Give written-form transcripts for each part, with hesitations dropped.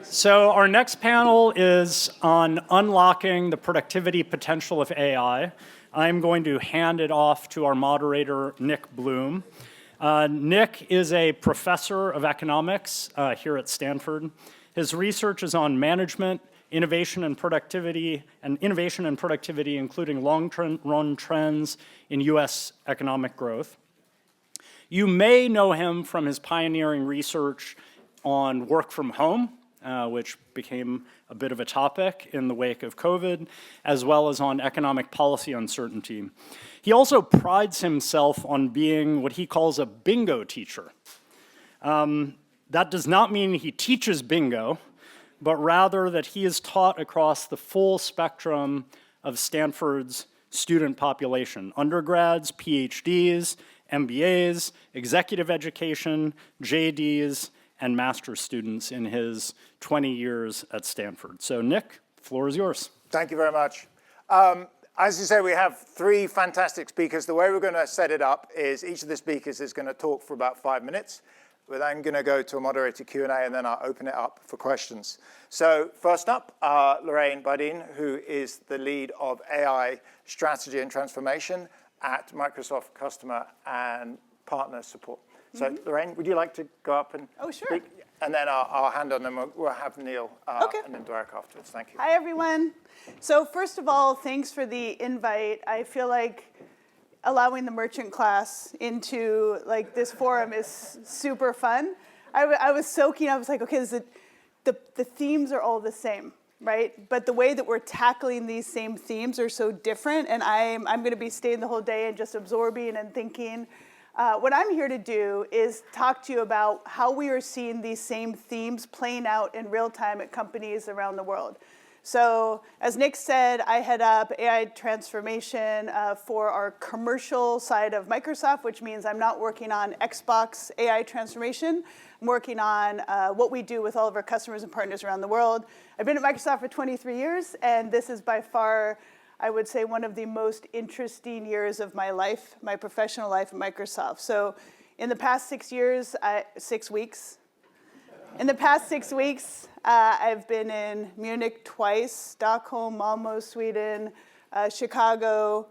So our next panel is on unlocking the productivity potential of AI. I'm going to hand it off to our moderator, Nick Bloom. Nick is a professor of economics here at Stanford. His research is on management, innovation and productivity, including long-run trends in US economic growth. You may know him from his pioneering research on work from home, which became a bit of a topic in the wake of COVID, as well as on economic policy uncertainty. He also prides himself on being what he calls a bingo teacher. That does not mean he teaches bingo, but rather that he is taught across the full spectrum of Stanford's student population: undergrads, PhDs, MBAs, executive education, JDs, and master's students in his 20 years at Stanford. So Nick, the floor is yours. Thank you very much. As you say, we have three fantastic speakers. The way we're going to set it up is each of the speakers is going to talk for about 5 minutes. We're then going to go to a moderated Q&A, and then I'll open it up for questions. So first up, Lorraine Bardeen, who is the lead of AI strategy and transformation at Microsoft Customer and Partner Support. So, Lorraine, would you like to go up and speak? And then I'll hand on, and we'll have Neil and then Dwarak afterwards. Thank you. Hi, everyone. So first of all, thanks for the invite. I feel like allowing the merchant class into this forum is super fun. I was soaking. I was like, okay, the themes are all the same, right? But the way that we're tackling these same themes are so different, and I'm going to be staying the whole day and just absorbing and thinking. What I'm here to do is talk to you about how we are seeing these same themes playing out in real time at companies around the world. So as Nick said, I head up AI transformation for our commercial side of Microsoft, which means I'm not working on Xbox AI transformation. I'm working on what we do with all of our customers and partners around the world. I've been at Microsoft for 23 years, and this is by far, I would say, one of the most interesting years of my life, my professional life at Microsoft. So in the past 6 years, 6 weeks, I've been in Munich twice, Stockholm, Malmo, Sweden, Chicago,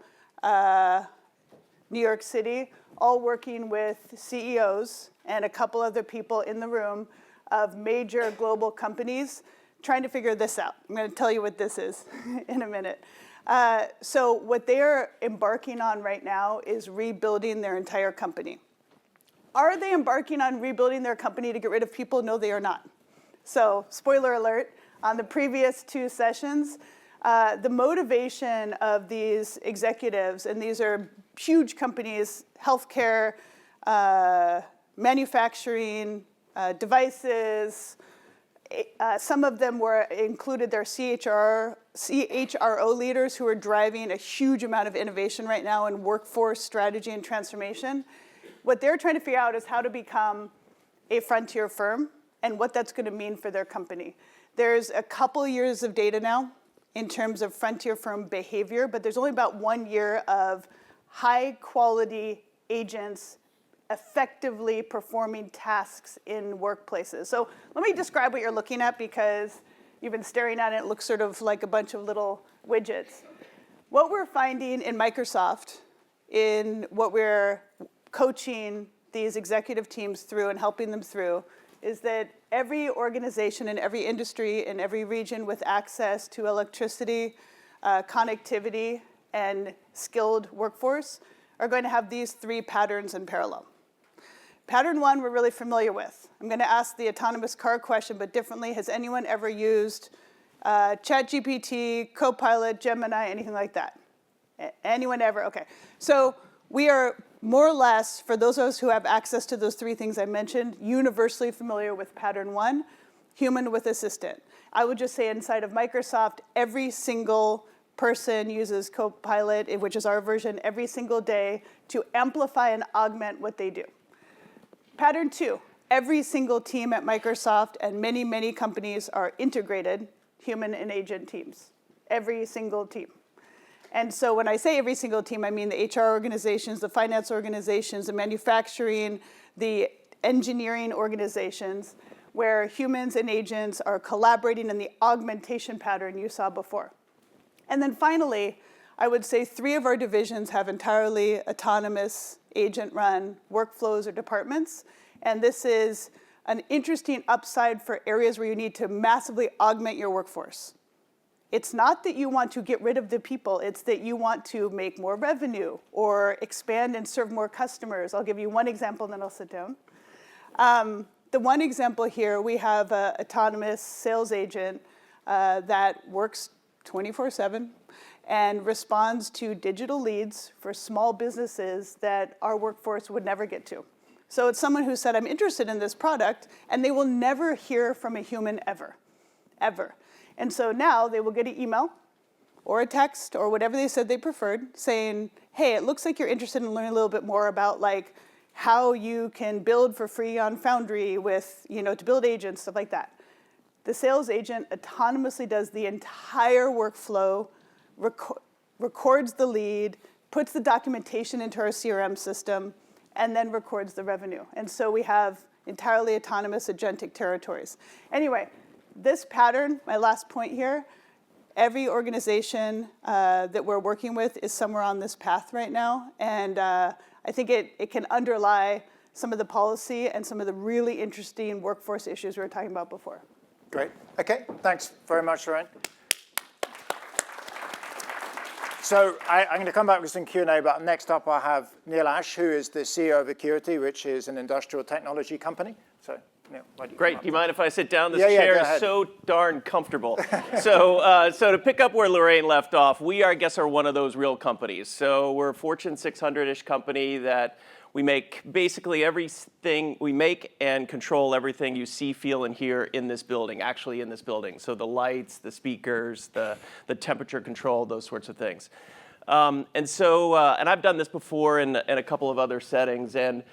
New York City, all working with CEOs and a couple other people in the room of major global companies trying to figure this out. I'm going to tell you what this is in a minute. So what they're embarking on right now is rebuilding their entire company. Are they embarking on rebuilding their company to get rid of people? No, they are not. So spoiler alert, on the previous 2 sessions, the motivation of these executives, and these are huge companies, healthcare, manufacturing, devices, some of them included their CHRO leaders who are driving a huge amount of innovation right now in workforce strategy and transformation. What they're trying to figure out is how to become a frontier firm and what that's going to mean for their company. There's a couple years of data now in terms of frontier firm behavior, but there's only about 1 year of high quality agents effectively performing tasks in workplaces. So let me describe what you're looking at, because you've been staring at it. It looks sort of like a bunch of little widgets. What we're finding in Microsoft, in what we're coaching these executive teams through and helping them through, is that every organization in every industry in every region with access to electricity, connectivity, and skilled workforce are going to have these 3 patterns in parallel. Pattern 1 we're really familiar with. I'm going to ask the autonomous car question, but differently. Has anyone ever used ChatGPT, Copilot, Gemini, anything like that? Anyone ever? Okay. So we are more or less, for those of us who have access to those 3 things I mentioned, universally familiar with pattern 1, human with assistant. I would just say inside of Microsoft, every single person uses Copilot, which is our version, every single day to amplify and augment what they do. Pattern 2, every single team at Microsoft and many, many companies are integrated human and agent teams. Every single team. And so when I say every single team, I mean the HR organizations, the finance organizations, the manufacturing, the engineering organizations. where humans and agents are collaborating in the augmentation pattern you saw before. And then finally, I would say 3 of our divisions have entirely autonomous agent-run workflows or departments. And this is an interesting upside for areas where you need to massively augment your workforce. It's not that you want to get rid of the people, it's that you want to make more revenue or expand and serve more customers. I'll give you one example, and then I'll sit down. The one example here, we have an autonomous sales agent that works 24/7 and responds to digital leads for small businesses that our workforce would never get to. So it's someone who said, I'm interested in this product, and they will never hear from a human ever, ever. And so now they will get an email or a text or whatever they said they preferred saying, hey, it looks like you're interested in learning a little bit more about like how you can build for free on Foundry with, to build agents, stuff like that. The sales agent autonomously does the entire workflow, records the lead, puts the documentation into our CRM system, and then records the revenue. And so we have entirely autonomous agentic territories. Anyway, this pattern, my last point here, every organization that we're working with is somewhere on this path right now. And I think it can underlie some of the policy and some of the really interesting workforce issues we were talking about before. Great. OK, thanks very much, Lorraine. So I'm going to come back with some Q&A, but next up I have Neil Ashe, who is the CEO of Acuity, which is an industrial technology company. So, Neil, why do you Great. Do you mind if I sit down? This go chair ahead. is so darn comfortable. So to pick up where Lorraine left off, we are, I guess, are one of those real companies. So we're a Fortune 600-ish company that we make basically everything. We make and control everything you see, feel, and hear in this building, actually in this building. So the lights, the speakers, the temperature control, those sorts of things. And I've done this before in a couple of other settings. And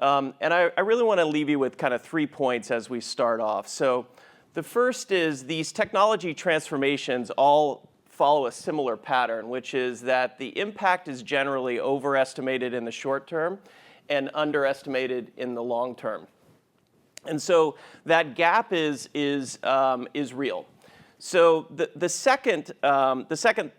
I really want to leave you with kind of 3 points as we start off. So the first is these technology transformations all follow a similar pattern, which is that the impact is generally overestimated in the short term and underestimated in the long term. And so that gap is real. So the second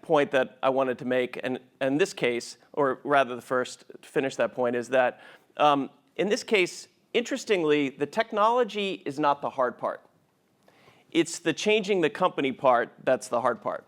point that I wanted to make, and in this case, or rather the first to finish that point, is that in this case, interestingly, the technology is not the hard part. It's the changing the company part that's the hard part.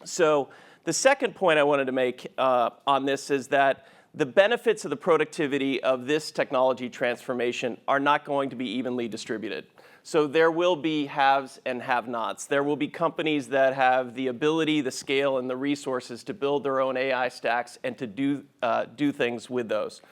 So the second point I wanted to make on this is that the benefits of the productivity of this technology transformation are not going to be evenly distributed. So there will be haves and have-nots. There will be companies that have the ability, the scale, and the resources to build their own AI stacks and to do things with those.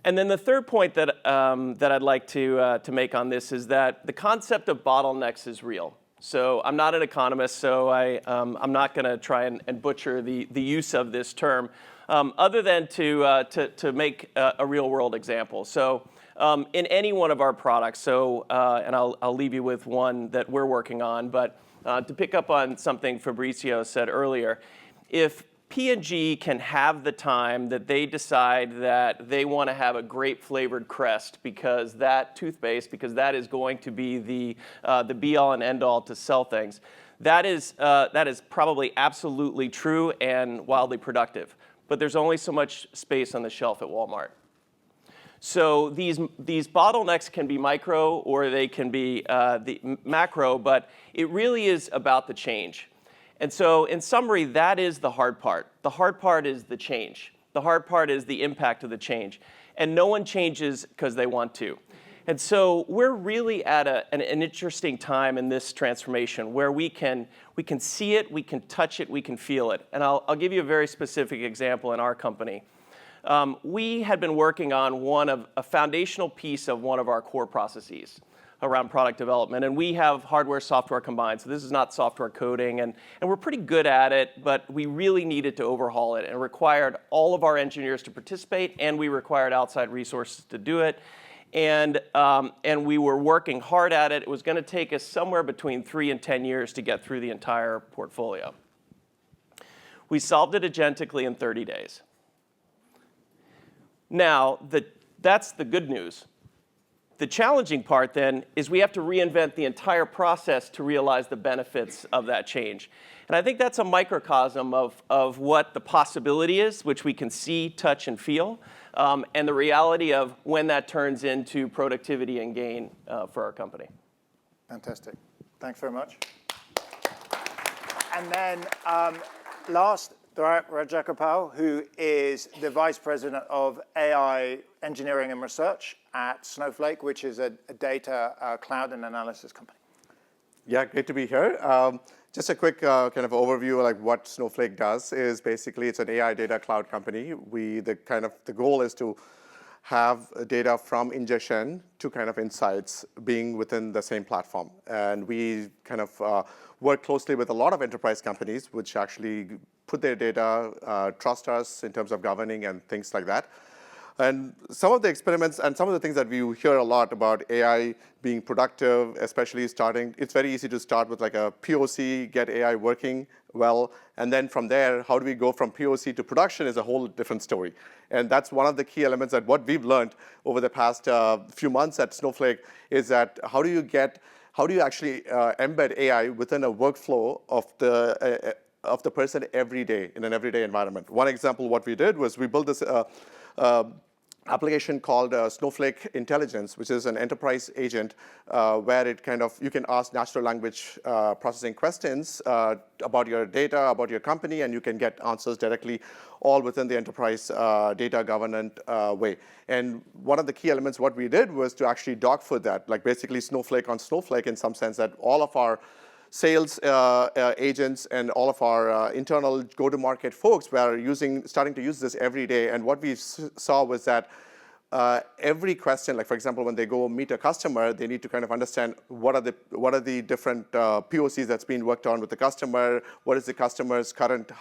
And then the third point that I'd like to make on this is that the concept of bottlenecks is real. So I'm not an economist, so I'm not going to try and butcher the use of this term, other than to make a real-world example. So in any one of our products, and I'll leave you with one that we're working on, but to pick up on something Fabrizio said earlier, if P&G can have the time that they decide that they want to have a grape-flavored Crest because that toothpaste, because that is going to be the be-all and end-all to sell things, that is probably absolutely true and wildly productive. But there's only so much space on the shelf at Walmart. So these bottlenecks can be micro or they can be the macro, but it really is about the change. And so in summary, that is the hard part. The hard part is the change. The hard part is the impact of the change. And no one changes because they want to. And so we're really at an interesting time in this transformation where we can see it, we can touch it, we can feel it. And I'll give you a very specific example in our company. We had been working on a foundational piece of one of our core processes around product development. And we have hardware, software combined. So this is not software coding. And we're pretty good at it, but we really needed to overhaul it. And required all of our engineers to participate, and we required outside resources to do it. And we were working hard at it. It was going to take us somewhere between 3 and 10 years to get through the entire portfolio. We solved it agentically in 30 days. Now, that's the good news. The challenging part then is we have to reinvent the entire process to realize the benefits of that change. And I think that's a microcosm of what the possibility is, which we can see, touch, and feel, and the reality of when that turns into productivity and gain for our company. Fantastic. Thanks very much. And then last, Dwarak Rajagopal, who is the Vice President of AI Engineering and Research at Snowflake, which is a data cloud and analysis company. Yeah, great to be here. Just a quick kind of overview of like what Snowflake does is basically it's an AI data cloud company. The goal is to have data from ingestion to kind of insights being within the same platform. And we kind of work closely with a lot of enterprise companies which actually put their data, trust us in terms of governing and things like that. And some of the experiments and some of the things that we hear a lot about AI being productive, especially it's very easy to start with like a POC, get AI working well, and then from there, how do we go from POC to production is a whole different story. And that's one of the key elements that what we've learned over the past few months at Snowflake is that how do you actually embed AI within a workflow of the person every day in an everyday environment. One example, what we did was we built this application called Snowflake Intelligence, which is an enterprise agent where you can ask natural language processing questions about your data, about your company, and you can get answers directly all within the enterprise data governance way. And one of the key elements what we did was to actually dogfood that, like basically Snowflake on Snowflake in some sense that all of our sales agents and all of our internal go-to-market folks were starting to use this every day. And what we saw was that every question, like for example, when they go meet a customer, they need to kind of understand what are the different POCs that's being worked on with the customer, what is the customer's current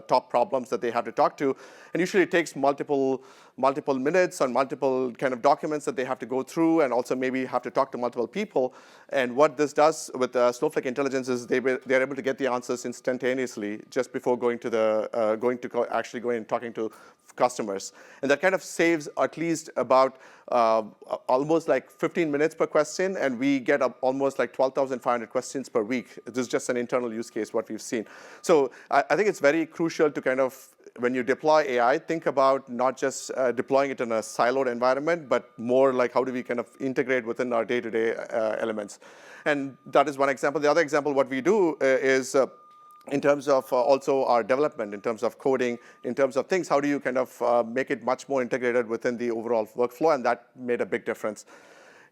top problems that they have to talk to. And usually it takes multiple minutes and multiple kind of documents that they have to go through and also maybe have to talk to multiple people. And what this does with Snowflake Intelligence is they're able to get the answers instantaneously just before going and talking to customers. And that kind of saves at least about almost like 15 minutes per question, and we get almost like 12,500 questions per week. This is just an internal use case, what we've seen. So I think it's very crucial to kind of, when you deploy AI, think about not just deploying it in a siloed environment, but more like how do we kind of integrate within our day-to-day elements. And that is one example. The other example, what we do is in terms of also our development, in terms of coding, in terms of things, how do you kind of make it much more integrated within the overall workflow, and that made a big difference.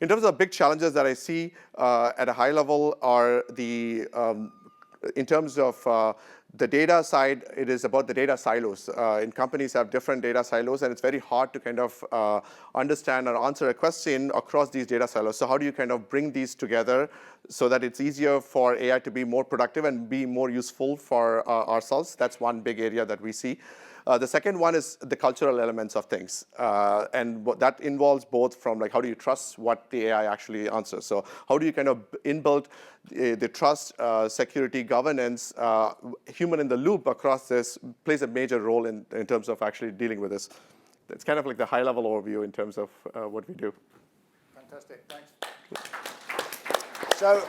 In terms of big challenges that I see at a high level are in terms of the data side, it is about the data silos. And companies have different data silos, and it's very hard to kind of understand or answer a question across these data silos. So how do you kind of bring these together so that it's easier for AI to be more productive and be more useful for ourselves? That's one big area that we see. The second one is the cultural elements of things. And that involves both from like how do you trust what the AI actually answers. So how do you kind of inbuild the trust, security, governance, human in the loop across this plays a major role in terms of actually dealing with this. It's kind of like the high level overview in terms of what we do. Fantastic, thanks. So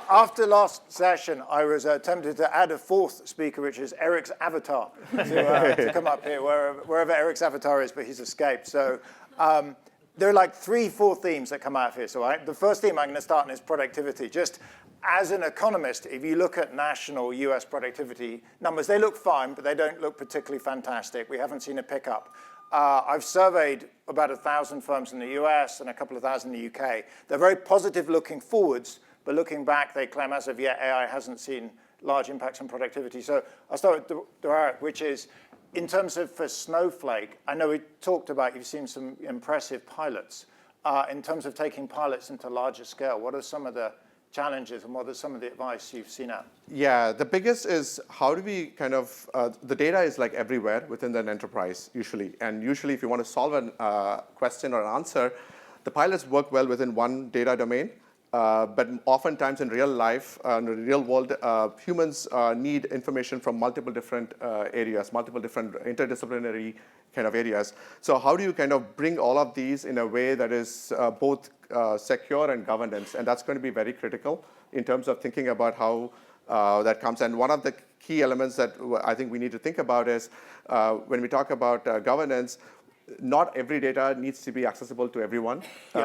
after last session, I was tempted to add a fourth speaker, which is Eric's avatar, to come up here, wherever Eric's avatar is, but he's escaped. So there are like 3-4 themes that come out of here. So the first theme I'm going to start on is productivity. Just as an economist, if you look at national US productivity numbers, they look fine, but they don't look particularly fantastic. We haven't seen a pickup. I've surveyed about 1,000 firms in the US and a couple of thousand in the UK. They're very positive looking forwards, but looking back, they claim as of yet AI hasn't seen large impacts on productivity. So I'll start with Dwarak, which is in terms of for Snowflake, I know we talked about you've seen some impressive pilots. In terms of taking pilots into larger scale, what are some of the challenges and what are some of the advice you've seen out? Yeah, the biggest is how do we kind of, the data is like everywhere within an enterprise usually. And usually if you want to solve a question or an answer, the pilots work well within one data domain. But oftentimes in real life, in the real world, humans need information from multiple different areas, multiple different interdisciplinary kind of areas. So how do you kind of bring all of these in a way that is both secure and governance? And that's going to be very critical in terms of thinking about how that comes. And one of the key elements that I think we need to think about is when we talk about governance, not every data needs to be accessible to everyone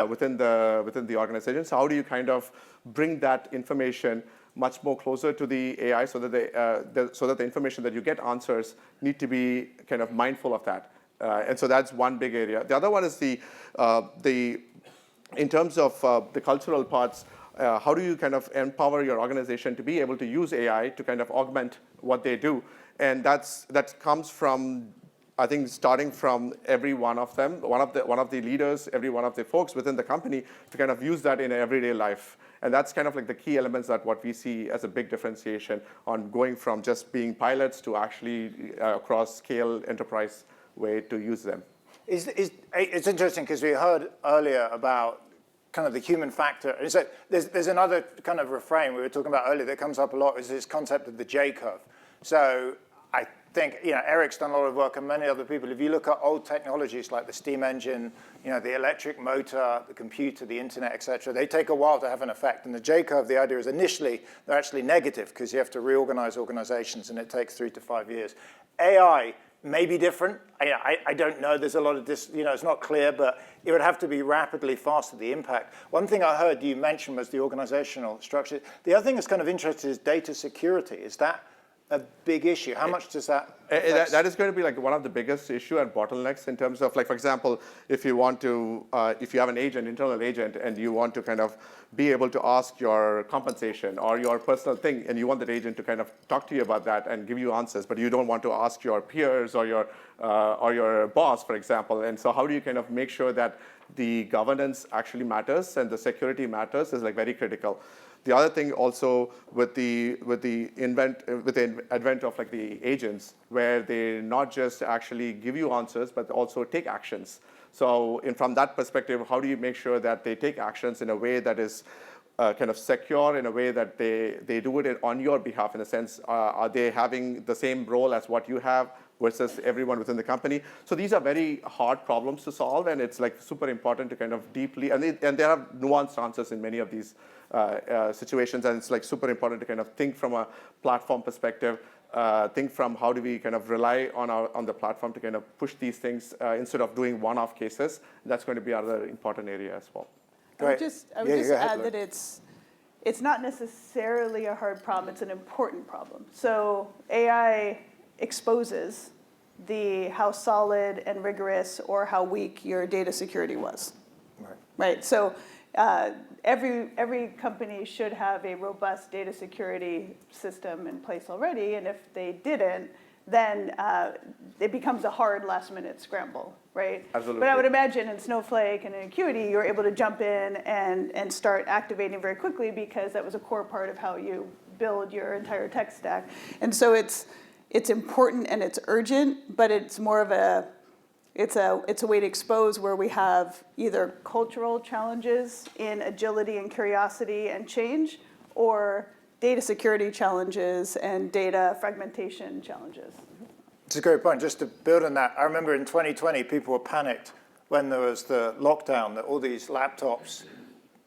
within the organization. So how do you kind of bring that information much more closer to the AI so that the information that you get answers need to be kind of mindful of that. And so that's one big area. The other one is in terms of the cultural parts, how do you kind of empower your organization to be able to use AI to kind of augment what they do? And that comes from, I think, starting from every one of them, one of the leaders, every one of the folks within the company to kind of use that in everyday life. And that's kind of like the key elements that what we see as a big differentiation on going from just being pilots to actually across scale enterprise way to use them. It's interesting because we heard earlier about kind of the human factor. And so there's another kind of refrain we were talking about earlier that comes up a lot, is this concept of the J curve. So I think, Eric's done a lot of work, and many other people. If you look at old technologies like the steam engine, the electric motor, the computer, the internet, et cetera, they take a while to have an effect. And the J curve, the idea is initially they're actually negative because you have to reorganize organizations, and it takes 3 to 5 years. AI may be different. I don't know. There's a lot of this, it's not clear, but it would have to be rapidly faster, the impact. One thing I heard you mention was the organizational structure. The other thing that's kind of interesting is data security. Is that a big issue? How much does that affect? That is going to be like one of the biggest issue and bottlenecks in terms of, like, for example, if you want to, if you have an agent, internal agent, and you want to kind of be able to ask your compensation or your personal thing, and you want that agent to kind of talk to you about that and give you answers, but you don't want to ask your peers or your boss, for example. And so how do you kind of make sure that the governance actually matters and the security matters is like very critical. The other thing also with the advent of like the agents, where they not just actually give you answers, but also take actions. So from that perspective, how do you make sure that they take actions in a way that is kind of secure, in a way that they do it on your behalf, in a sense? Are they having the same role as what you have versus everyone within the company? So these are very hard problems to solve, and it's like super important to kind of deeply, and there are nuanced answers in many of these situations, and it's like super important to kind of think from a platform perspective, think from how do we kind of rely on the platform to kind of push these things instead of doing one-off cases. That's going to be another important area as well. I would just add that it's not necessarily a hard problem, it's an important problem. So AI exposes how solid and rigorous or how weak your data security was. Right. So every company should have a robust data security system in place already, and if they didn't, then it becomes a hard last-minute scramble, right? Absolutely. But I would imagine in Snowflake and in Acuity, you're able to jump in and start activating very quickly because that was a core part of how you build your entire tech stack. And so it's important and it's urgent, but it's more of it's a way to expose where we have either cultural challenges in agility and curiosity and change, or data security challenges and data fragmentation challenges. It's a great point. Just to build on that, I remember in 2020, people were panicked when there was the lockdown, that all these laptops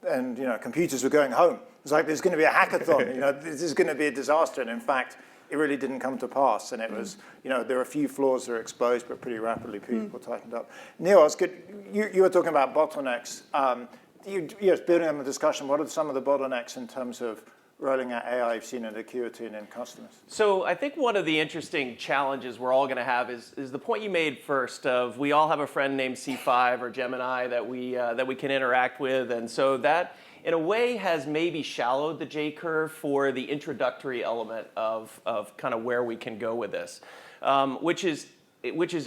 and computers were going home. It's like there's going to be a hackathon. This is going to be a disaster. And in fact, it really didn't come to pass. And it was, there were a few flaws that were exposed, but pretty rapidly people tightened up. Neil, it's good. You were talking about bottlenecks. Building on the discussion, what are some of the bottlenecks in terms of rolling out AI you've seen at Acuity and in customers? So I think one of the interesting challenges we're all going to have is the point you made first of we all have a friend named C5 or Gemini that we can interact with, and so that in a way has maybe shallowed the J curve for the introductory element of kind of where we can go with this, which is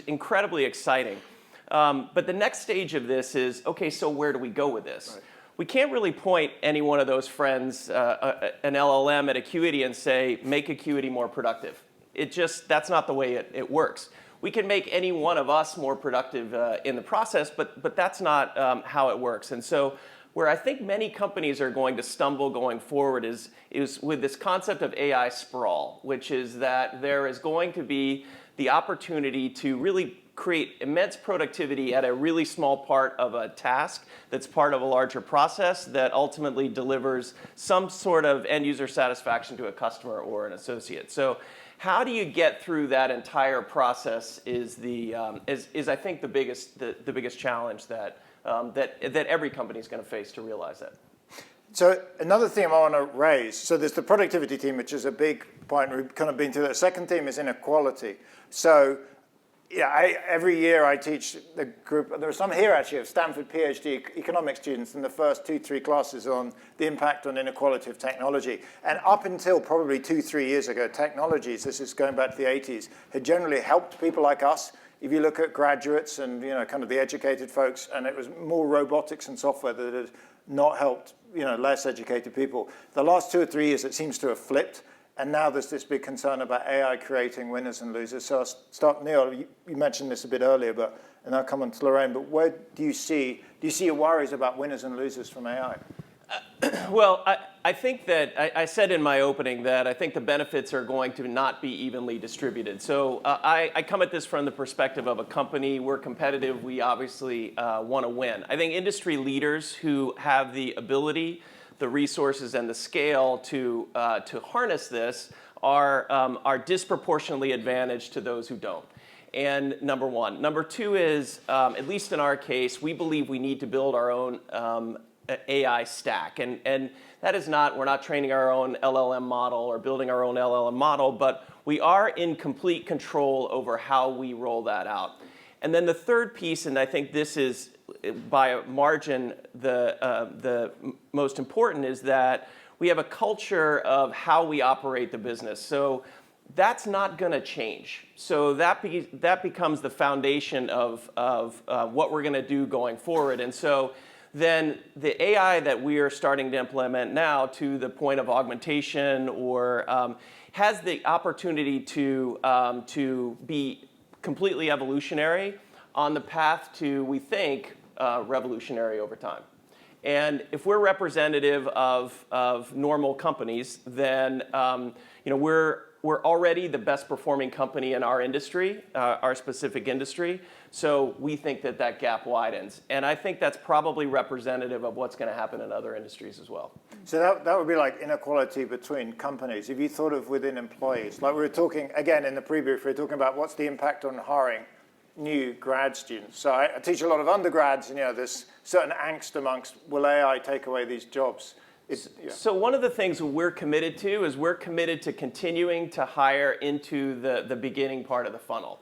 incredibly exciting. But the next stage of this is, okay, so where do we go with this? Right. We can't really point any one of those friends, an LLM at Acuity, and say, make Acuity more productive. That's not the way it works. We can make any one of us more productive in the process, but that's not how it works. And so Where I think many companies are going to stumble going forward is with this concept of AI sprawl, which is that there is going to be the opportunity to really create immense productivity at a really small part of a task that's part of a larger process that ultimately delivers some sort of end user satisfaction to a customer or an associate. So how do you get through that entire process is I think the biggest challenge that every company is going to face to realize that. So another theme I want to raise, so there's the productivity theme, which is a big point. We've kind of been through that. The second theme is inequality. So yeah, every year I teach the group, there are some here actually of Stanford PhD economics students in the first 2-3 classes on the impact on inequality of technology. And up until probably 2-3 years ago, technologies, this is going back to the 80s, had generally helped people like us. If you look at graduates and kind of the educated folks, and it was more robotics and software that had not helped less educated people. The last 2 or 3 years, it seems to have flipped. And now there's this big concern about AI creating winners and losers. So I'll start, Neil, you mentioned this a bit earlier, and I'll come on to Lorraine, but where do you see your worries about winners and losers from AI? Well, I think that, I said in my opening that I think the benefits are going to not be evenly distributed. So I come at this from the perspective of a company. We're competitive. We obviously want to win. I think industry leaders who have the ability, the resources, and the scale to harness this are disproportionately advantaged to those who don't. And number one. Number two is, at least in our case, we believe we need to build our own AI stack. And that is not, we're not training our own LLM model or building our own LLM model, but we are in complete control over how we roll that out. And then the third piece, and I think this is by a margin the most important, is that we have a culture of how we operate the business. So that's not going to change. So that becomes the foundation of what we're going to do going forward. And so then the AI that we are starting to implement now, to the point of augmentation, or has the opportunity to be completely evolutionary on the path to, we think, revolutionary over time. And if we're representative of normal companies, then we're already the best performing company in our industry, our specific industry. So we think that gap widens. And I think that's probably representative of what's going to happen in other industries as well. So that would be like inequality between companies. If you thought of within employees, like we were talking, again, in the pre-brief, we were talking about what's the impact on hiring new grad students. So I teach a lot of undergrads, and there's certain angst amongst, will AI take away these jobs? So one of the things we're committed to is we're committed to continuing to hire into the beginning part of the funnel.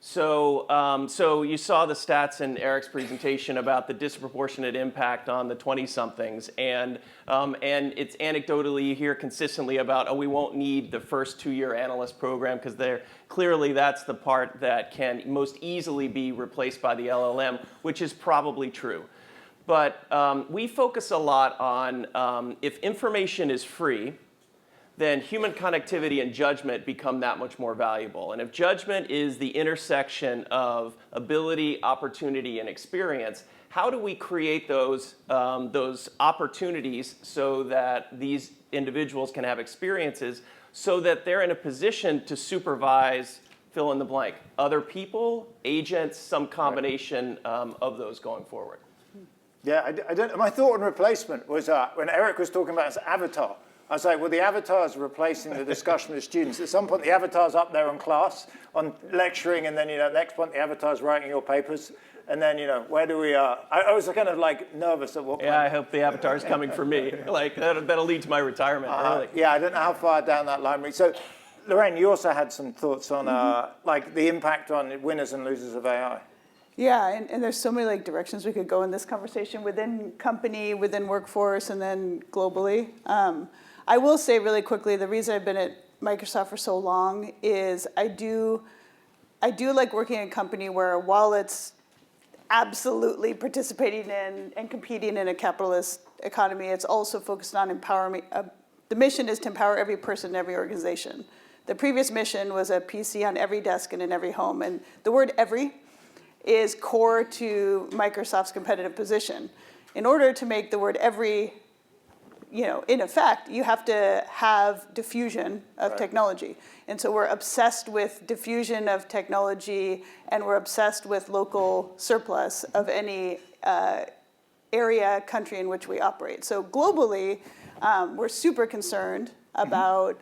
So you saw the stats in Eric's presentation about the disproportionate impact on the 20-somethings, and it's anecdotally you hear consistently about, oh, we won't need the first 2-year analyst program because clearly that's the part that can most easily be replaced by the LLM, which is probably true. But we focus a lot on if information is free, then human connectivity and judgment become that much more valuable. And if judgment is the intersection of ability, opportunity, and experience, how do we create those opportunities so that these individuals can have experiences so that they're in a position to supervise, fill in the blank, other people, agents, some combination of those going forward? Yeah, my thought on replacement was when Eric was talking about his avatar. I was like, well, the avatar's replacing the discussion with students. At some point, the avatar's up there on class, on lecturing, and then, next point, the avatar's writing your papers. And then, where do we I was kind of like nervous at what point. Yeah, I hope the avatar's coming for me. Like, that'll lead to my retirement early. Yeah, I don't know how far down that line. So, Lorraine, you also had some thoughts on like the impact on winners and losers of AI. Yeah, and there's so many directions we could go in this conversation within company, within workforce, and then globally. I will say really quickly, the reason I've been at Microsoft for so long is I do like working in a company where, while it's absolutely participating in and competing in a capitalist economy, it's also focused on empowerment. The mission is to empower every person in every organization. The previous mission was a PC on every desk and in every home, and the word "every" is core to Microsoft's competitive position. in order to make the word every, in effect, you have to have diffusion of technology. And so we're obsessed with diffusion of technology, and we're obsessed with local surplus of any area, country in which we operate. So globally, we're super concerned about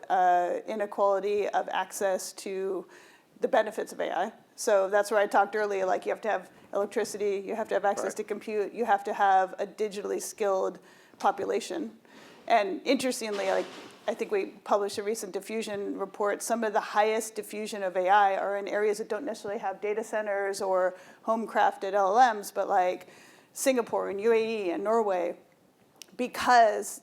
inequality of access to the benefits of AI. So that's where I talked earlier, like you have to have electricity, you have to have access to compute, you have to have a digitally skilled population. And interestingly, like I think we published a recent diffusion report, some of the highest diffusion of AI are in areas that don't necessarily have data centers or home-crafted LLMs, but like Singapore and UAE and Norway, because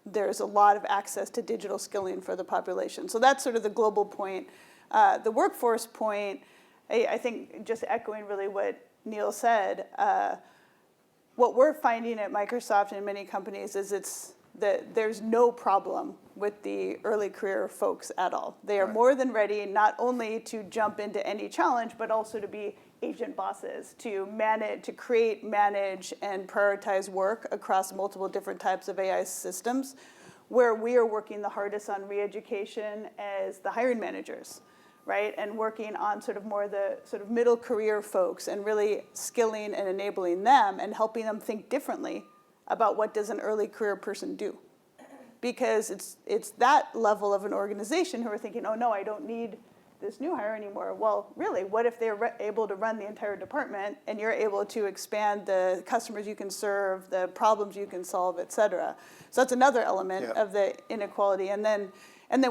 there's a lot of access to digital skilling for the population. So that's sort of the global point. The workforce point, I think just echoing really what Neil said, what we're finding at Microsoft and many companies is that there's no problem with the early career folks at all. They are more than ready not only to jump into any challenge, but also to be agent bosses, to manage, to create, manage, and prioritize work across multiple different types of AI systems. Where we are working the hardest on re-education as the hiring managers, right? And working on sort of more the sort of middle career folks and really skilling and enabling them and helping them think differently about what does an early career person do. Because it's that level of an organization who are thinking, oh no, I don't need this new hire anymore. Well, really, what if they're able to run the entire department and you're able to expand the customers you can serve, the problems you can solve, et cetera. So that's another element of the inequality. And then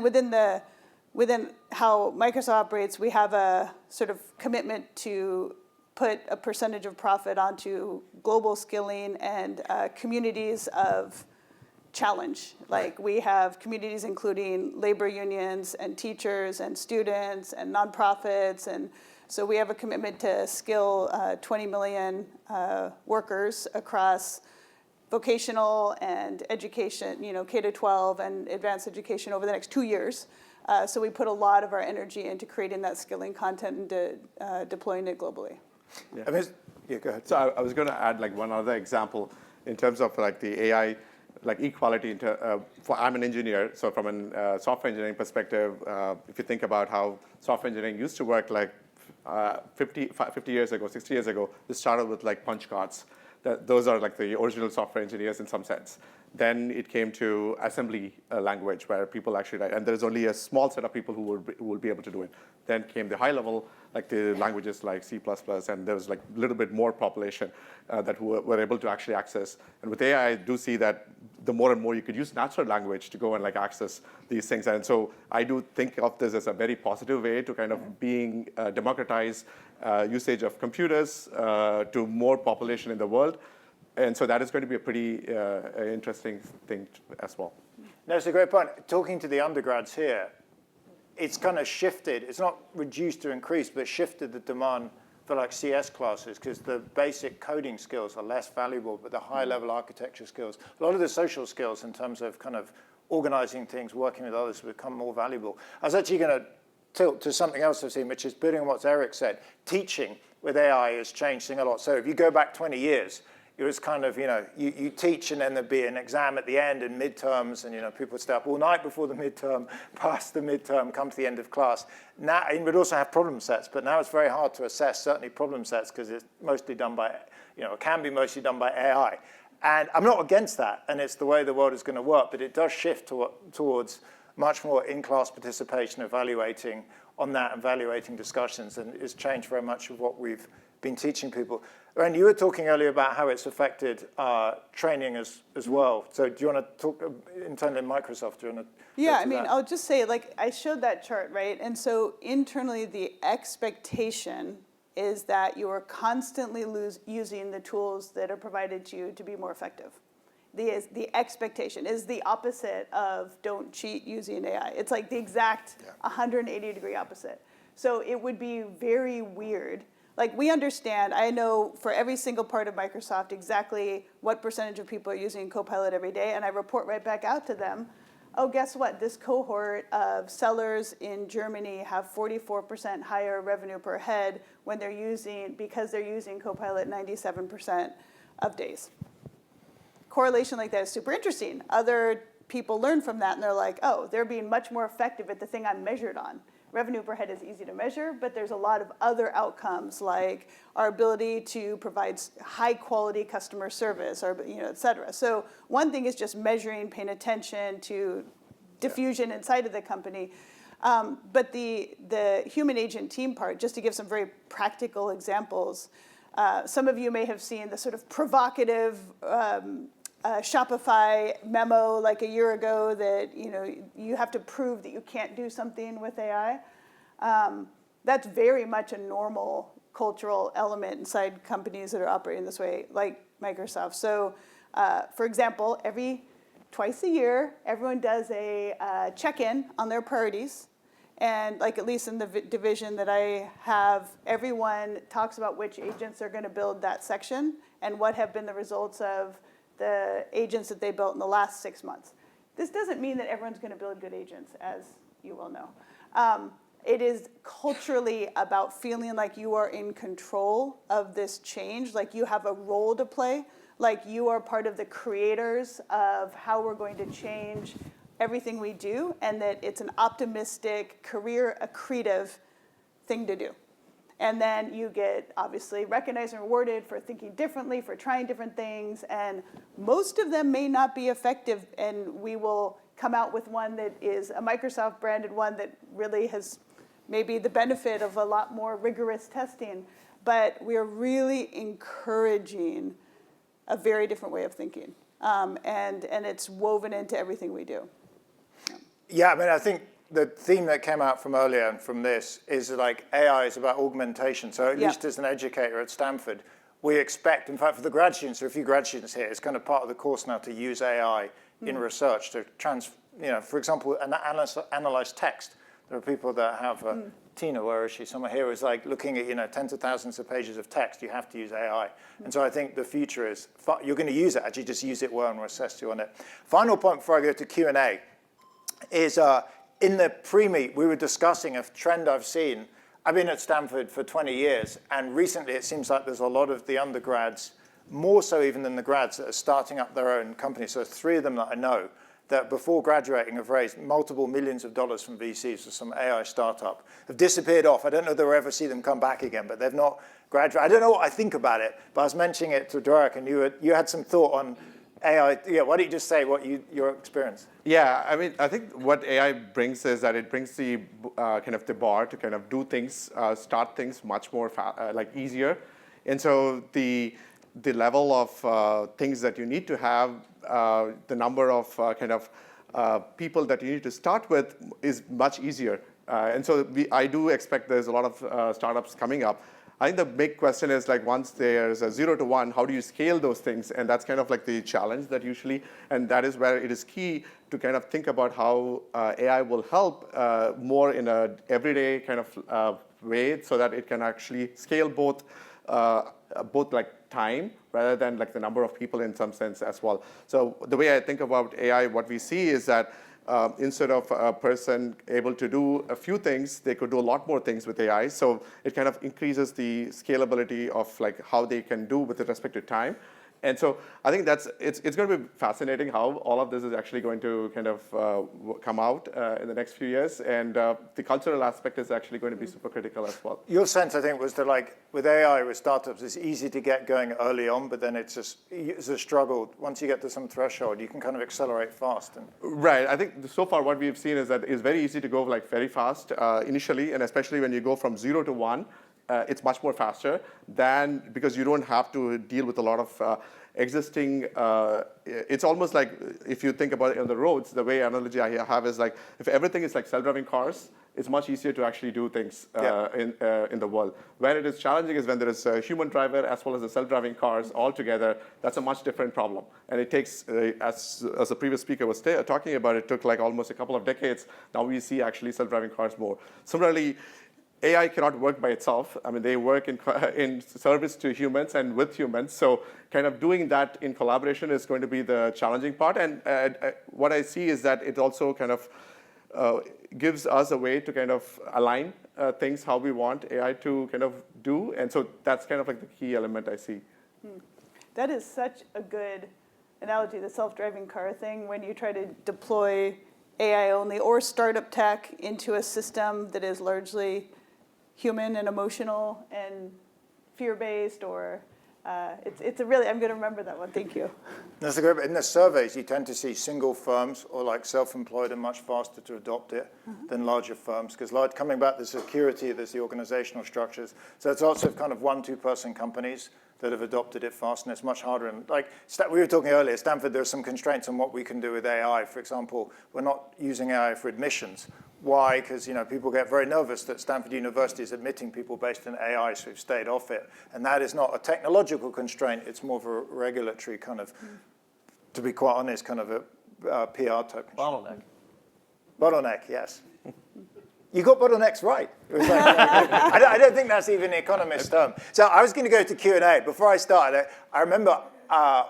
within how Microsoft operates, we have a sort of commitment to put a percentage of profit onto global skilling and communities of challenge. Like we have communities including labor unions and teachers and students and nonprofits. And so we have a commitment to skill 20 million workers across vocational and education, K-12 and advanced education over the next 2 years. So we put a lot of our energy into creating that skilling content and deploying it globally. Yeah, go ahead. So I was going to add like one other example in terms of like the AI, like equality. I'm an engineer, so from a software engineering perspective, if you think about how software engineering used to work, like 50 years ago, 60 years ago, this started with like punch cards. Those are like the original software engineers in some sense. Then it came to assembly language where people actually write, and there's only a small set of people who will be able to do it. Then came the high level, like the languages like C++, and there was like a little bit more population that were able to actually access. And with AI, I do see that the more and more you could use natural language to go and like access these things. And so I do think of this as a very positive way to kind of being democratize usage of computers to more population in the world. And so that is going to be a pretty interesting thing as well. No, it's a great point. Talking to the undergrads here, it's kind of shifted. It's not reduced or increased, but shifted the demand for like CS classes because the basic coding skills are less valuable, but the high-level architecture skills, a lot of the social skills in terms of kind of organizing things, working with others become more valuable. I was actually going to tilt to something else I've seen, which is building on what Eric said. Teaching with AI is changing a lot. So if you go back 20 years, it was kind of, you teach and then there'd be an exam at the end and midterms and, people would stay up all night before the midterm, pass the midterm, come to the end of class. Now, and we'd also have problem sets, but now it's very hard to assess, certainly problem sets, because it's mostly done by, it can be mostly done by AI. And I'm not against that, and it's the way the world is going to work, but it does shift towards much more in-class participation, evaluating on that, evaluating discussions, and it's changed very much of what we've been teaching people. Lorraine, you were talking earlier about how it's affected training as well. So do you want to talk internally in Microsoft? Do you want to Yeah, I'll just say, like, I showed that chart, right? And so internally, the expectation is that you are constantly using the tools that are provided to you to be more effective. The expectation is the opposite of don't cheat using AI. It's like the exact 180-degree opposite. So it would be very weird. Like, we understand, I know for every single part of Microsoft exactly what percentage of people are using Copilot every day, and I report right back out to them, oh, guess what? This cohort of sellers in Germany have 44% higher revenue per head because they're using Copilot 97% of days. correlation like that is super interesting. Other people learn from that, and they're like, oh, they're being much more effective at the thing I'm measured on. Revenue per head is easy to measure, but there's a lot of other outcomes, like our ability to provide high-quality customer service, or et cetera. So one thing is just measuring, paying attention to diffusion inside of the company. But the human agent team part, just to give some very practical examples, some of you may have seen the sort of provocative Shopify memo like a year ago that you have to prove that you can't do something with AI. That's very much a normal cultural element inside companies that are operating this way, like Microsoft. So, for example, twice a year, everyone does a check-in on their priorities. And like at least in the division that I have, everyone talks about which agents are going to build that section and what have been the results of the agents that they built in the last 6 months. This doesn't mean that everyone's going to build good agents, as you well know. It is culturally about feeling like you are in control of this change, like you have a role to play, like you are part of the creators of how we're going to change everything we do, and that it's an optimistic, career accretive thing to do. And then you get, obviously, recognized and rewarded for thinking differently, for trying different things, and most of them may not be effective, and we will come out with one that is a Microsoft-branded one that really has maybe the benefit of a lot more rigorous testing, but we are really encouraging a very different way of thinking, and it's woven into everything we do. Yeah, I mean, I think the theme that came out from earlier and from this is like AI is about augmentation. So at least as an educator at Stanford, we expect, in fact, for the grad students, there are a few grad students here, it's kind of part of the course now to use AI in research to for example, analyze text. There are people that have, Tina, where is she? Someone here is like looking at, tens of thousands of pages of text. You have to use AI. And so I think the future is, you're going to use it, actually just use it well and we'll assess you on it. Final point before I go to Q&A is in the pre-meet, we were discussing a trend I've seen. I've been at Stanford for 20 years, and recently it seems like there's a lot of the undergrads, more so even than the grads, that are starting up their own companies. So there's 3 of them that I know that before graduating have raised multiple millions of dollars from VCs for some AI startup, have disappeared off. I don't know if they'll ever see them come back again, but they've not graduated. I don't know what I think about it, but I was mentioning it to Dwarak, and you had some thought on AI. Yeah, why don't you just say what your experience? Yeah, I mean, I think what AI brings is that it brings the kind of the bar to kind of do things, start things much more easier, and so the level of things that you need to have, the number of people that you need to start with is much easier, and so I do expect there's a lot of startups coming up. I think the big question is like once there's a 0 to 1, how do you scale those things? And that's kind of like the challenge that usually, and that is where it is key to kind of think about how AI will help more in a everyday kind of way, so that it can actually scale both like time rather than like the number of people in some sense as well. So the way I think about AI, what we see is that instead of a person able to do a few things, they could do a lot more things with AI. So it kind of increases the scalability of like how they can do with respect to time. And so I think it's going to be fascinating how all of this is actually going to kind of come out in the next few years. And the cultural aspect is actually going to be super critical as well. Your sense, I think, was that like with AI, with startups, it's easy to get going early on, but then it's a struggle. Once you get to some threshold, you can kind of accelerate fast. Right. I think so far what we've seen is that it's very easy to go like very fast initially, and especially when you go from 0 to 1. It's much more faster than, because you don't have to deal with a lot of existing, it's almost like if you think about it on the roads, the way analogy I have is like, if everything is like self-driving cars, it's much easier to actually do things in the world. Where it is challenging is when there is a human driver as well as the self-driving cars all together. That's a much different problem. And it takes, as the previous speaker was talking about, it took like almost a couple of decades. Now we see actually self-driving cars more. Similarly, AI cannot work by itself. I mean, they work in service to humans and with humans. So kind of doing that in collaboration is going to be the challenging part. And what I see is that it also kind of gives us a way to kind of align things how we want AI to kind of do. And so that's kind of like the key element I see. That is such a good analogy, the self-driving car thing, when you try to deploy AI only or startup tech into a system that is largely human and emotional and fear-based, or it's a really, I'm going to remember that one. Thank you. That's a great. In the surveys, you tend to see single firms or like self-employed are much faster to adopt it than larger firms, because coming back to the security, there's the organizational structures. So it's also kind of 1-2 person companies that have adopted it fast, and it's much harder. And like we were talking earlier, Stanford, there are some constraints on what we can do with AI. For example, we're not using AI for admissions. Why? Because people get very nervous that Stanford University is admitting people based on AI, so we've stayed off it. And that is not a technological constraint. It's more of a regulatory kind of, to be quite honest, kind of a PR type constraint. Bottleneck. Bottleneck, yes. You got bottlenecks right. It was like, I don't think that's even an economist term. So I was going to go to Q&A. Before I started, I remember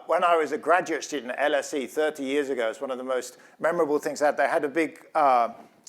when I was a graduate student at LSE 30 years ago, it's one of the most memorable things I had. They had a big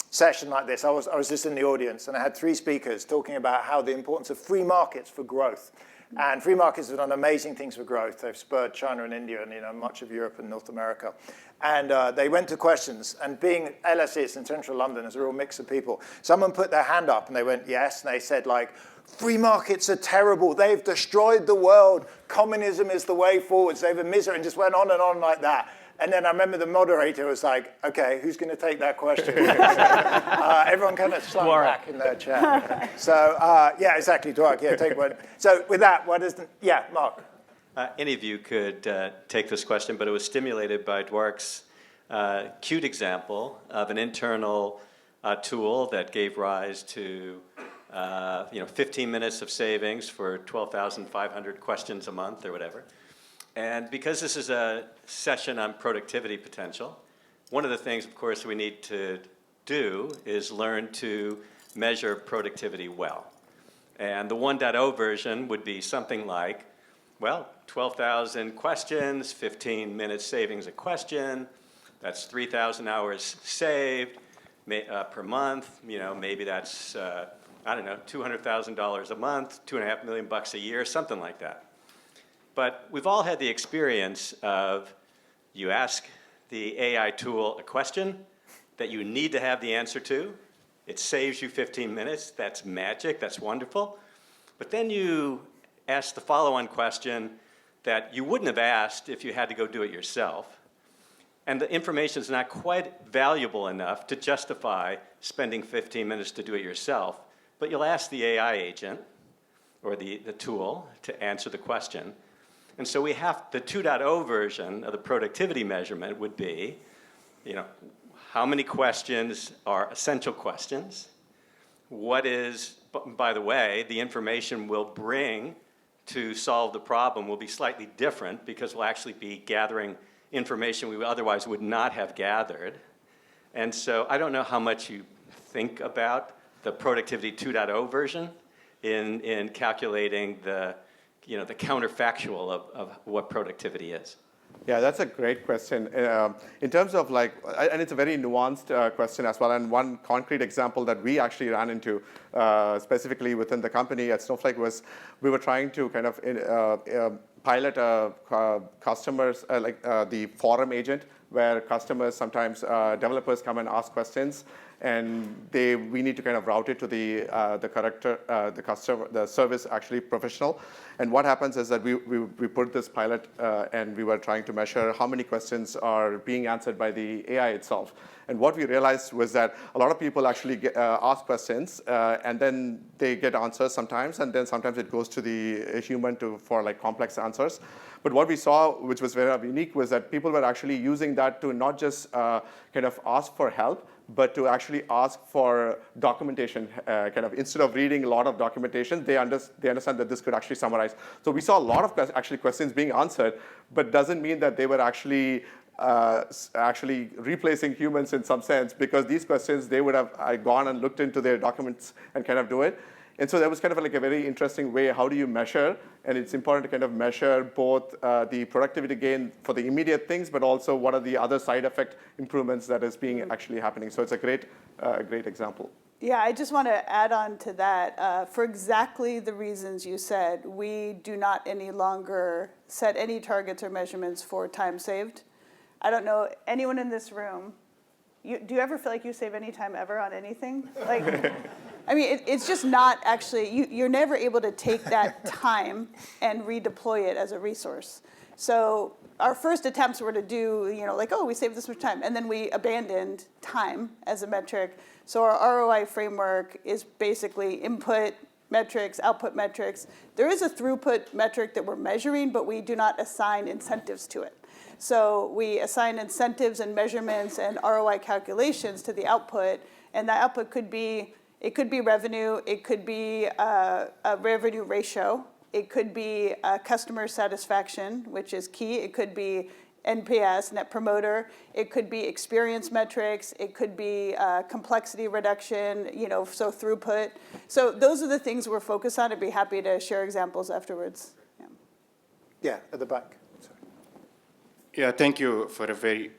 session like this. I was just in the audience, and I had 3 speakers talking about how the importance of free markets for growth. And free markets have done amazing things for growth. They've spurred China and India and much of Europe and North America. And they went to questions. And being LSE, it's in central London, there's a real mix of people. Someone put their hand up and they went, yes. And they said, like, free markets are terrible. They've destroyed the world. Communism is the way forward. They've been misery, and just went on and on like that. And then I remember the moderator was like, okay, who's going to take that question? Everyone kind of slumped back in their chair. So, yeah, exactly, Dwarak, yeah, take one. So with that, yeah, Mark. Any of you could take this question, but it was stimulated by Dwarak's cute example of an internal tool that gave rise to 15 minutes of savings for 12,500 questions a month or whatever. And because this is a session on productivity potential, one of the things, of course, we need to do is learn to measure productivity well. And the 1.0 version would be something like, well, 12,000 questions, 15 minutes savings a question. That's 3,000 hours saved per month. Maybe that's, I don't know, $200,000 a month, $2.5 million a year, something like that. But we've all had the experience of you ask the AI tool a question that you need to have the answer to. It saves you 15 minutes. That's magic. That's wonderful. But then you ask the follow-on question that you wouldn't have asked if you had to go do it yourself. And the information is not quite valuable enough to justify spending 15 minutes to do it yourself. But you'll ask the AI agent or the tool to answer the question. And so we have the 2.0 version of the productivity measurement would be, how many questions are essential questions? What is, by the way, the information we'll bring to solve the problem will be slightly different because we'll actually be gathering information we otherwise would not have gathered. And so I don't know how much you think about the productivity 2.0 version in calculating the counterfactual of what productivity is. Yeah, that's a great question. In terms of and it's a very nuanced question as well. And one concrete example that we actually ran into specifically within the company at Snowflake was we were trying to kind of pilot customers, the forum agent, where customers, sometimes developers come and ask questions, and we need to kind of route it to the customer, the service actually professional. And what happens is that we put this pilot and we were trying to measure how many questions are being answered by the AI itself. And what we realized was that a lot of people actually ask questions and then they get answers sometimes, and then sometimes it goes to the human for complex answers. But what we saw, which was very unique, was that people were actually using that to not just kind of ask for help, but to actually ask for documentation. Instead of reading a lot of documentation, they understand that this could actually summarize. So we saw a lot of questions being answered, but doesn't mean that they were actually replacing humans in some sense, because these questions, they would have gone and looked into their documents and kind of do it. And so that was kind of a very interesting way. How do you measure? And it's important to kind of measure both the productivity gain for the immediate things, but also what are the other side effect improvements that is being actually happening. So it's a great example. Yeah, I just want to add on to that. For exactly the reasons you said, we do not any longer set any targets or measurements for time saved. I don't know anyone in this room. Do you ever feel like you save any time ever on anything? Like, I mean, it's just not actually, you're never able to take that time and redeploy it as a resource. So our first attempts were to do, like, oh, we saved this much time. And then we abandoned time as a metric. So our ROI framework is basically input metrics, output metrics. There is a throughput metric that we're measuring, but we do not assign incentives to it. So we assign incentives and measurements and ROI calculations to the output. And that output could be, revenue, it could be a revenue ratio, it could be customer satisfaction, which is key. It could be NPS, Net Promoter. It could be experience metrics. It could be complexity reduction, so throughput. So those are the things we're focused on. I'd be happy to share examples afterwards. Yeah, at the back. Sorry. Yeah, thank you for a very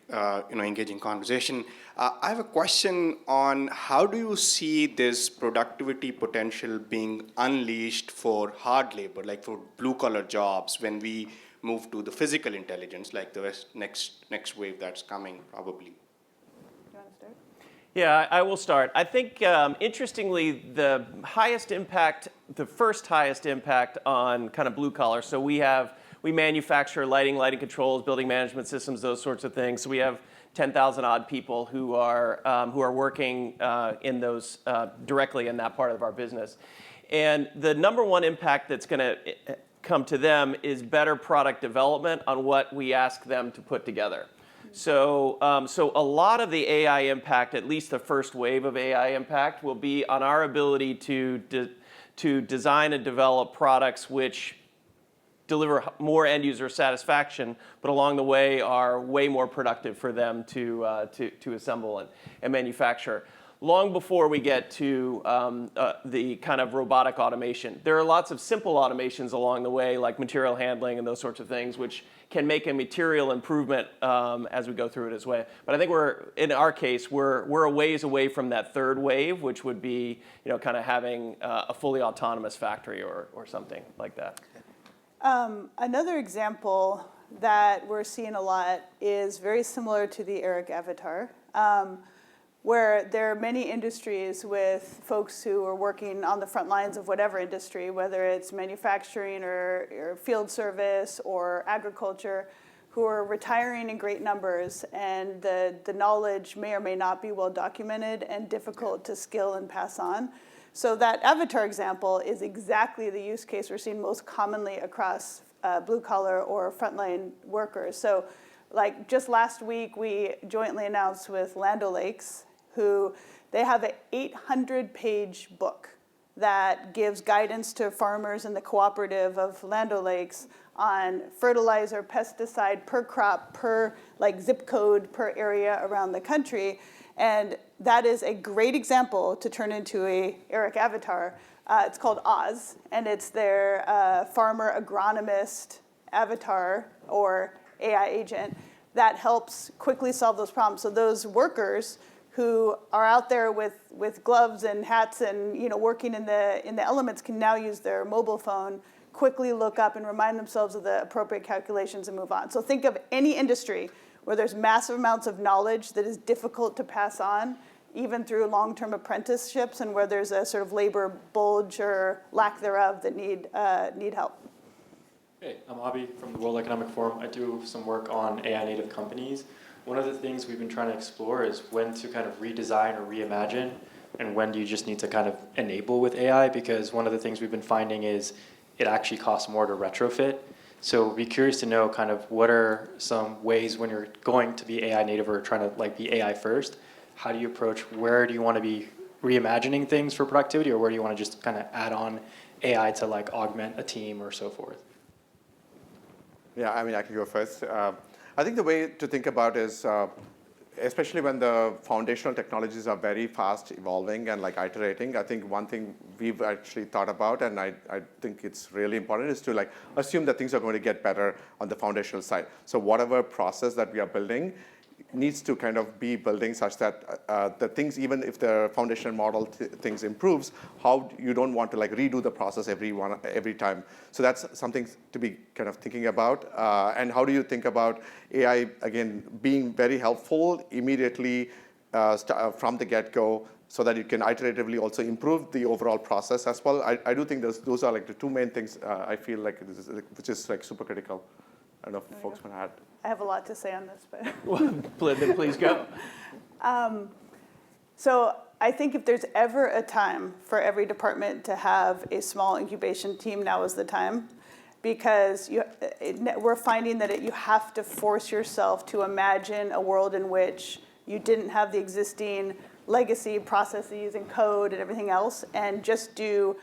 engaging conversation. I have a question on how do you see this productivity potential being unleashed for hard labor, like for blue-collar jobs, when we move to the physical intelligence, like the next wave that's coming, probably? You want to start? Yeah, I will start. I think, interestingly, the first highest impact on kind of blue collar, so we manufacture lighting controls, building management systems, those sorts of things. So we have 10,000 odd people who are working in those directly in that part of our business. And the number one impact that's going to come to them is better product development on what we ask them to put together. So a lot of the AI impact, at least the first wave of AI impact, will be on our ability to design and develop products which deliver more end user satisfaction, but along the way are way more productive for them to assemble and manufacture. Long before we get to the kind of robotic automation. There are lots of simple automations along the way, like material handling and those sorts of things, which can make a material improvement as we go through it as well. But I think in our case, we're a ways away from that third wave, which would be kind of having a fully autonomous factory or something like that. Another example that we're seeing a lot is very similar to the Eric avatar, where there are many industries with folks who are working on the front lines of whatever industry, whether it's manufacturing or field service or agriculture, who are retiring in great numbers, and the knowledge may or may not be well documented and difficult to skill and pass on. So that avatar example is exactly the use case we're seeing most commonly across blue-collar or frontline workers. So like just last week, we jointly announced with Land O'Lakes, who they have an 800-page book that gives guidance to farmers in the cooperative of Land O'Lakes on fertilizer, pesticide per crop, per zip code, per area around the country. And that is a great example to turn into a Eric avatar. It's called Oz, and it's their farmer agronomist avatar or AI agent that helps quickly solve those problems. So those workers who are out there with gloves and hats and working in the elements can now use their mobile phone, quickly look up and remind themselves of the appropriate calculations and move on. So think of any industry where there's massive amounts of knowledge that is difficult to pass on, even through long-term apprenticeships, and where there's a sort of labor bulge or lack thereof that need help. Hey, I'm Abi from the World Economic Forum. I do some work on AI native companies. One of the things we've been trying to explore is when to kind of redesign or reimagine, and when do you just need to kind of enable with AI, because one of the things we've been finding is it actually costs more to retrofit. So we'd be curious to know kind of what are some ways when you're going to be AI native or trying to be AI first, how do you approach, where do you want to be reimagining things for productivity, or where do you want to just kind of add on AI to augment a team or so forth? Yeah, I mean, I can go first. I think the way to think about is, especially when the foundational technologies are very fast evolving and iterating, I think one thing we've actually thought about, and I think it's really important, is to assume that things are going to get better on the foundational side. So whatever process that we are building, needs to kind of be building such that the things, even if the foundation model things improves, how you don't want to like redo the process every time. So that's something to be kind of thinking about. And how do you think about AI, again, being very helpful immediately from the get-go, so that you can iteratively also improve the overall process as well? I do think those are like the two main things I feel like, which is like super critical. I don't know if folks want to add. I have a lot to say on this, but. Then please go. So I think if there's ever a time for every department to have a small incubation team, now is the time. Because we're finding that you have to force yourself to imagine a world in which you didn't have the existing legacy processes and code and everything else, and just do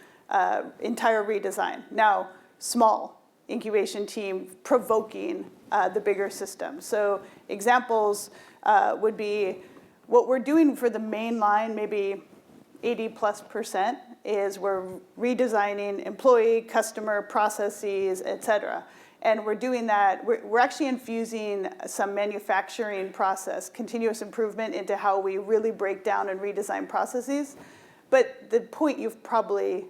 entire redesign. Now, small incubation team provoking the bigger system. So examples would be what we're doing for the main line, maybe 80+%, is we're redesigning employee, customer, processes, et cetera. And we're doing that, we're actually infusing some manufacturing process, continuous improvement into how we really break down and redesign processes. But the point you're probably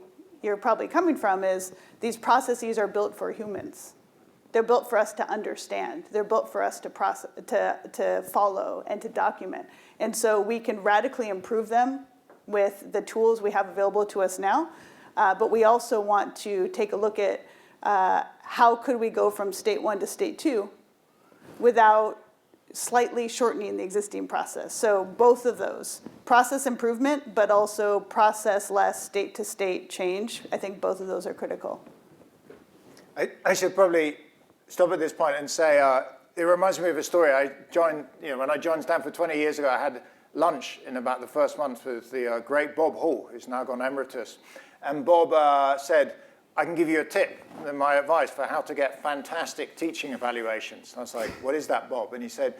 coming from is these processes are built for humans. They're built for us to understand. They're built for us to follow and to document. And so we can radically improve them with the tools we have available to us now. But we also want to take a look at how could we go from state 1 to state 2 without slightly shortening the existing process. So both of those, process improvement, but also process less state-to-state change. I think both of those are critical. I should probably stop at this point and say, it reminds me of a story. When I joined Stanford 20 years ago, I had lunch in about the first month with the great Bob Hall, who's now gone emeritus. And Bob said, I can give you a tip and my advice for how to get fantastic teaching evaluations. And I was like, what is that, Bob? And he said,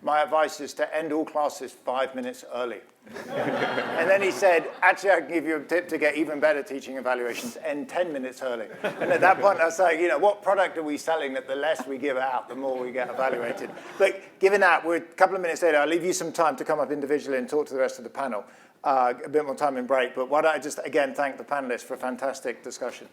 my advice is to end all classes 5 minutes early. And then he said, actually, I can give you a tip to get even better teaching evaluations, end 10 minutes early. And at that point, I was like, what product are we selling that the less we give out, the more we get evaluated? But given that, we're a couple of minutes later, I'll leave you some time to come up individually and talk to the rest of the panel. A bit more time in break, but why don't I just, again, thank the panelists for a fantastic discussion.